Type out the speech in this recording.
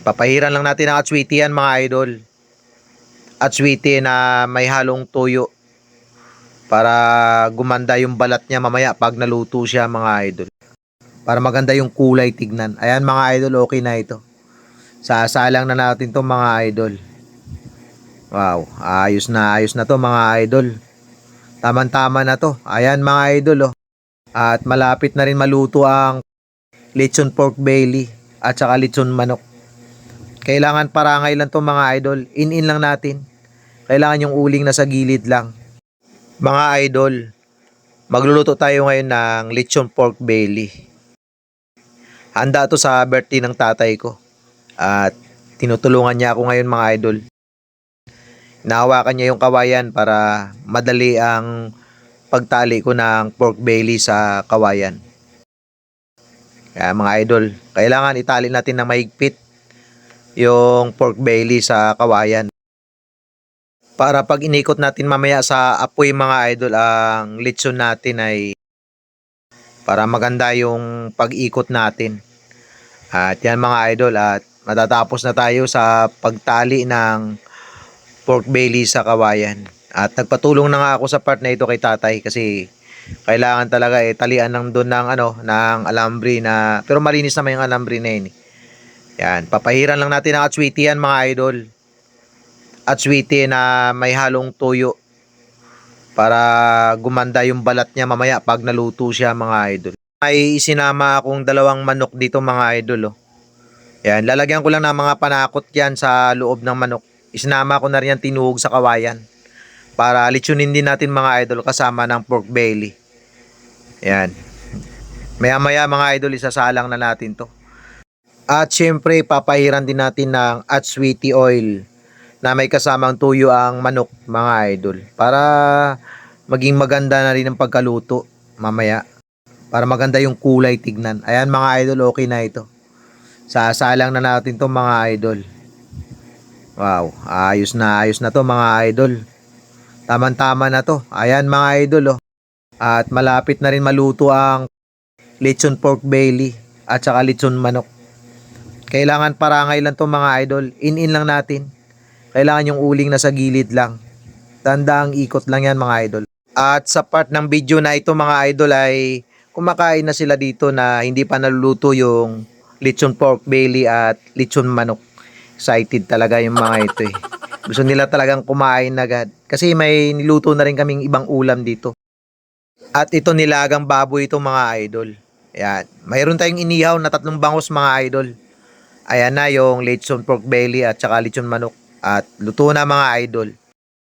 Papahiran lang natin ang atswiti yan mga idol. Atswiti na may halong tuyo para gumanda yung balat niya mamaya pag naluto siya mga idol. Para maganda yung kulay tignan. Ayan mga idol, okay na ito. Sasalang na natin to mga idol. Wow, ayos na to mga idol. Tama-tama na to. Ayan mga idol oh. At malapit na rin maluto ang lechon pork belly at saka lechon manok. Kailangan parangay lang to mga idol. In lang natin. Kailangan yung uling na sa gilid lang. Mga idol, magluluto tayo ngayon ng lechon pork belly. Handa to sa birthday ng tatay ko. At tinutulungan niya ako ngayon mga idol. Nahawakan niya yung kawayan para madali ang pagtali ko ng pork belly sa kawayan. Kaya mga idol, kailangan itali natin ng mahigpit yung pork belly sa kawayan. Para pag inikot natin mamaya sa apoy mga idol, ang lechon natin ay para maganda yung pag-ikot natin. At yan mga idol, at matatapos na tayo sa pagtali ng pork belly sa kawayan. At nagpatulong na nga ako sa part na ito kay tatay kasi kailangan talaga talian ng doon ng ng alambre na, pero malinis naman yung alambre na yun. Yan, papahiran lang natin ang atswiti yan mga idol. Atswiti na may halong tuyo para gumanda yung balat niya mamaya pag naluto siya mga idol. May isinama akong dalawang manok dito mga idol oh. Yan, lalagyan ko lang ng mga panakot yan sa loob ng manok. Isinama ko na rin yan tinuhog sa kawayan para litsunin din natin mga idol kasama ng pork belly. Yan. Maya maya mga idol, isasalang na natin to. At syempre papahiran din natin ng atswiti oil na may kasamang tuyo ang manok mga idol para maging maganda na rin ang pagkaluto mamaya. Para maganda yung kulay tignan. Ayan mga idol, okay na ito. Sasalang na natin to mga idol. Wow, ayos na to mga idol. Tama-tama na to. Ayan mga idol oh. At malapit na rin maluto ang lechon pork belly at saka lechon manok. Kailangan parangay lang to mga idol. In lang natin. Kailangan yung uling na sa gilid lang. Tandang ikot lang yan mga idol. At sa part ng video na ito mga idol ay kumakain na sila dito na hindi pa naluluto yung lechon pork belly at lechon manok. Excited talaga yung mga ito eh. Gusto nila talagang kumain agad. Kasi may niluto na rin kaming ibang ulam dito. At ito nilagang baboy ito mga idol. Ayan. Mayroon tayong inihaw na 3 bangos mga idol. Ayan na yung lechon pork belly at saka lechon manok. At luto na mga idol.